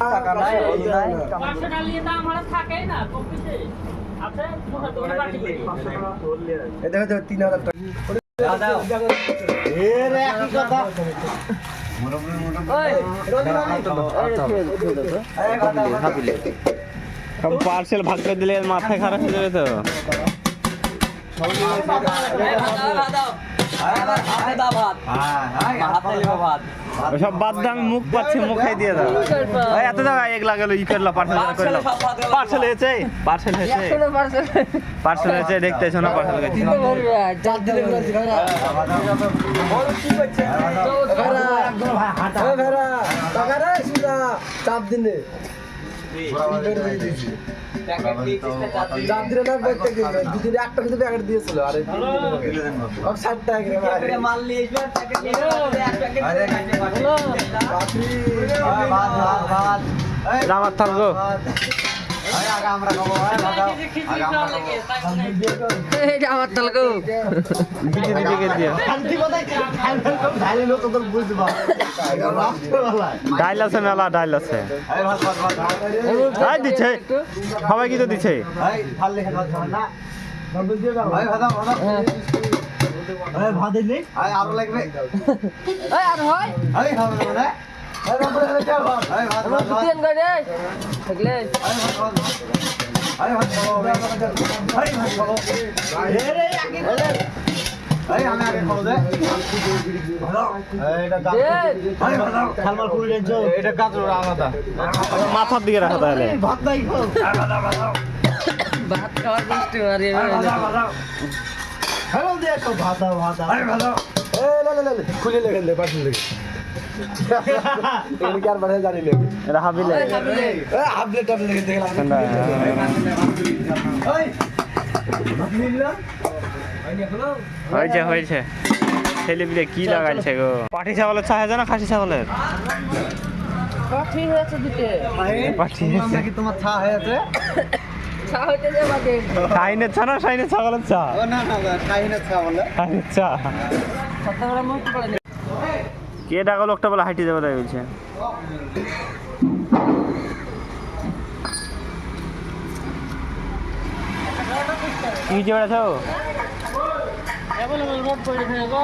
টাকা নাই ওই নাই 500 টাকা নিয়ে দাম আমরা থাকেই না কমপিছে আছে দুটো দোকানে বাকি 500 টাকা ধরলে এই দেখো 3000 টাকা দাও এ রে কি কথা পার্সেল ভাগ করে দিলে মাথায় খারাপ হয়ে যাবে তো সব বাদ দাম মুখ পাচ্ছে মুখে দিয়ে দাও এত টাকা এক লাগালো ই করলো পার্সেল হয়েছে পার্সেল হয়েছে পার্সেল হয়েছে দেখতেছো না পার্সেল গেছে চাপ দিনে দুদিনে একটা কিন্তু প্যাকেট দিয়েছিল আর 60 টাকা মাল নিয়ে আমার থাকবো আমার তালগো ডাইল আছে মেলা ডাইল আছে দিচ্ছে সবাই কি তো দিচ্ছে আরো লাগবে আর হয় দুতিন করে থাকলে মাথার দিকে রাখা তাহলে ভাত খাওয়ার মিষ্টি মারি খুলে লেখেন পাঠিয়ে লেগে কি আর বাড়ে জানি লেগে এটা হাবিলে আপডেট টাবলেট লেগে দেখলাম হয়েছে হয়েছে ছেলে পিলে কি লাগাইছে গো পাটি ছাগলের চা আছে না খাসি ছাগলের ঠিক আছে দিতে পাটি কি তোমার ছা হয়েছে চা হইতে যে বাদে শাইনের চা না শাইনের ছাগলের চা না খাইনে ছা বলে শাইনের চা কত বড় মুখ পড়ে কে ডাকা লোকটা বলে হাঁটি যাবে তাই বলছে কি যে বেড়াছো অ্যাভেলেবল রোড পড়ে থাকে গো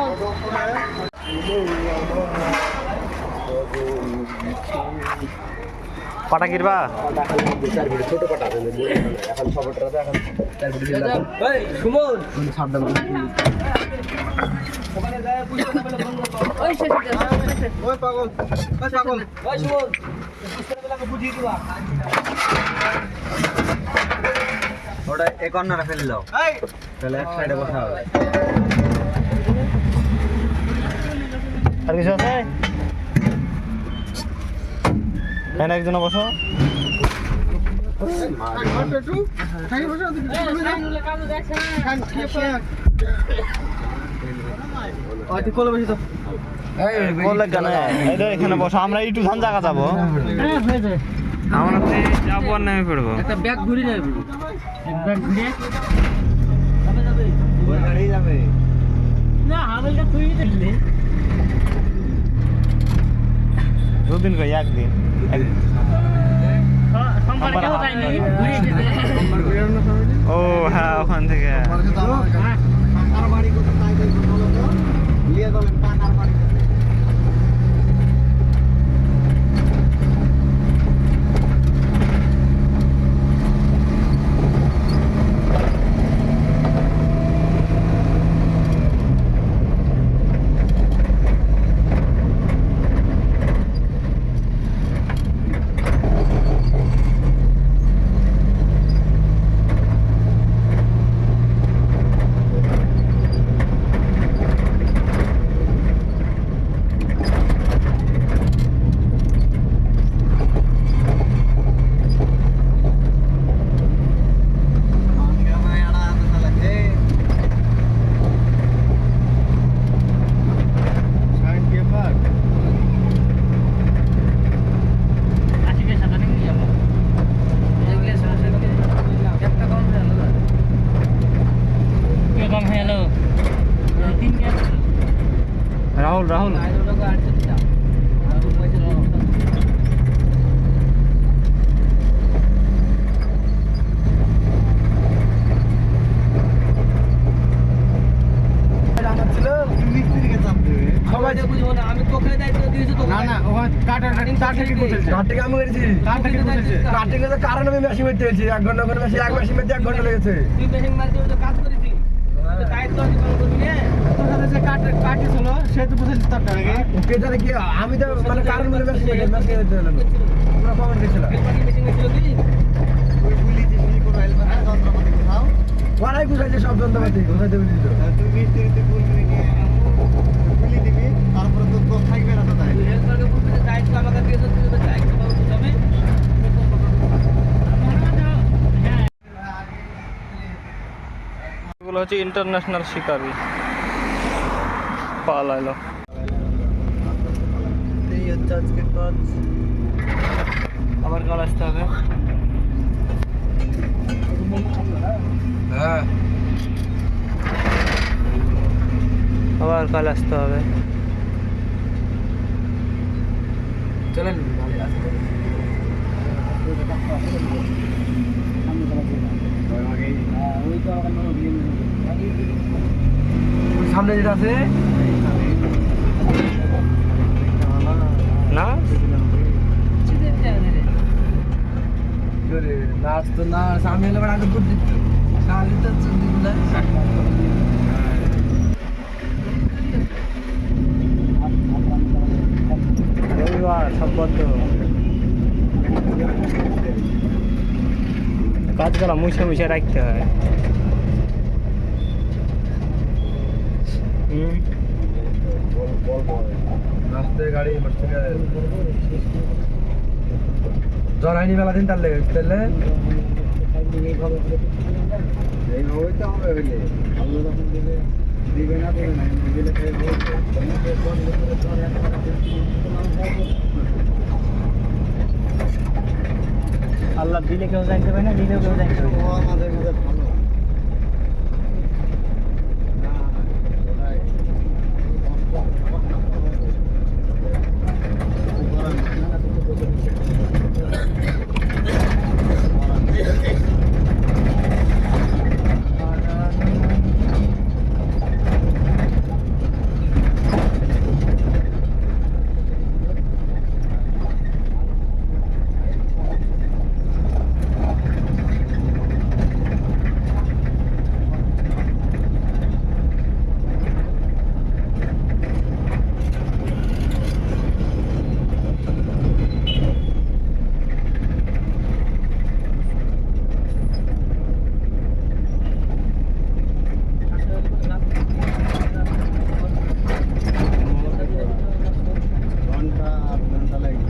পাটা কিরবা ছোট পাটা এখন সবটা এখন সুমন ওই শেষ ওই পাগল ওই সুমন বুঝিয়ে দিবা ওটা এই কর্নারে ফেলে দাও তাহলে এক সাইডে বসা হবে আর কিছু আছে এখানে একজন বসো এখানে বসো আমরা একটু ধান জায়গা যাবো আমরা যাবো আর নেমে পড়বো একটা ব্যাগ ঘুরে যাবে ব্যাগ ঘুরে যাবে না হামেলটা তুই দেখলে দুদিন করে একদিন ও হ্যাঁ ওখান থেকে কাটে কাম করেছি কাটে গেলে কারণ আমি মেশিন মেরতে হয়েছি 1 ঘন্টা করে মেশিন এক মেশিন মেরতে 1 ঘন্টা লেগেছে তুই মেশিন মারতে তো কাজ করেছি তো দায়িত্ব নির্বাহ করবি না তোর সাথে যে কাটি ছিল সে তো বুঝেছিস তার টাকা ওকে তাহলে কি আমি তো মানে কারণ বলে মেশিন মেরতে হলাম পুরো কমেন্ট দিছিল মেশিন মেশিন তুই ওই গুলি দিবি কোন হেলমেট যন্ত্রপাতি কোথাও ওরাই গুছাইছে সব যন্ত্রপাতি গুছাইতে বলিস তুই মিস্ত্রিতে গুলি নিয়ে গুলি দিবি তারপরে তো থাকবে না তো তাই হেল্পারকে বলবি যে দায়িত্ব আমাকে দিয়েছো তুই তো দায়িত্ব পাবো তুমি এগুলো হচ্ছে ইন্টারন্যাশনাল শিকারি পালাইলো এই হচ্ছে আজকে কাজ আবার কাল আসতে হবে হ্যাঁ আবার কাল আসতে হবে চলেন সামনে যেটা আছে না নাচ তো না সামনে এলে আগে বুঝ দিত সামনে তো দিগুলা রবিবার সব বদ্ধ কাজ করা মুছে মুছে রাখতে হয় রাস্তায় গাড়ি মোটরসাইকেল জ্বর হয়নি মেলা দিন তাহলে তাহলে এইভাবেই তো হবে হইলে আল্লাহ যখন দিলে দিবে না দেবে না দিলে আল্লাহ দিলে কেউ জানতে পারে না দিলেও কেউ জানতে পারে না আমাদের মধ্যে ভালো ঘন্টা 8 ঘন্টা লাগে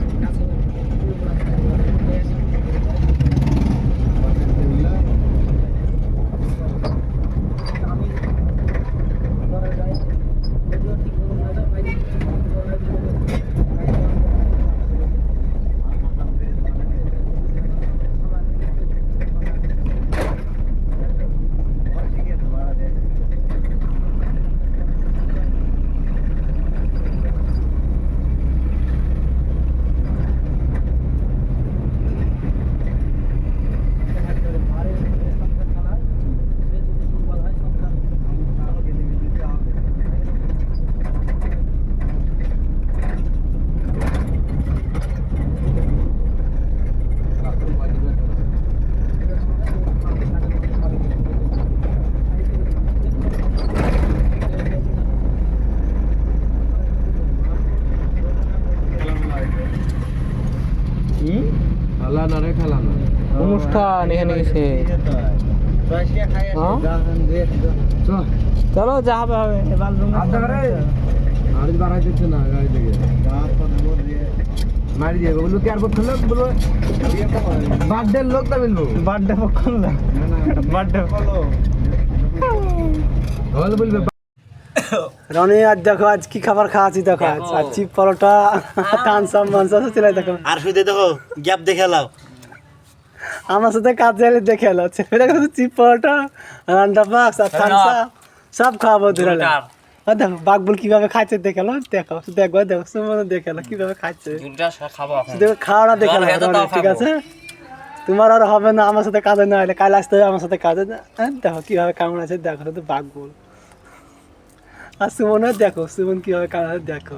খেলা না রে খেলা না অনুষ্ঠান এখানে গেছে চলো যা হবে হবে আধা করে আর বাড়াই দিচ্ছে না গাড়ি থেকে মারি দিয়ে বললো কি আর বললো বলবো বার্থডে লোক তা বলবো বার্থডে কখন বার্থডে বল বলবে রনি আজ দেখো আজ কি খাবার খাওয়াচ্ছি দেখো আজ চিপ পরোটা টানসাম মানসাম চলাই দেখো আর শুধু দেখো গ্যাপ দেখে লাও আমার সাথে কাজ চাইলে দেখে এলো দেখো চিপ পরোটা রান্না পাক্স আর টানসাম সব খাওয়াবো ধরে দেখো বাঘবুল কিভাবে খাচ্ছে দেখে এলো দেখো দেখো দেখো সুমন দেখে এলো কিভাবে খাচ্ছে দেখো খাওয়াটা দেখে এলো ঠিক আছে তোমার আর হবে না আমার সাথে কাজে না হলে কাল আসতে হবে আমার সাথে কাজে দেখো কিভাবে কেমন আছে দেখো শুধু বাঘবুল আর সুমনের দেখো সুমন কিভাবে কাজ দেখো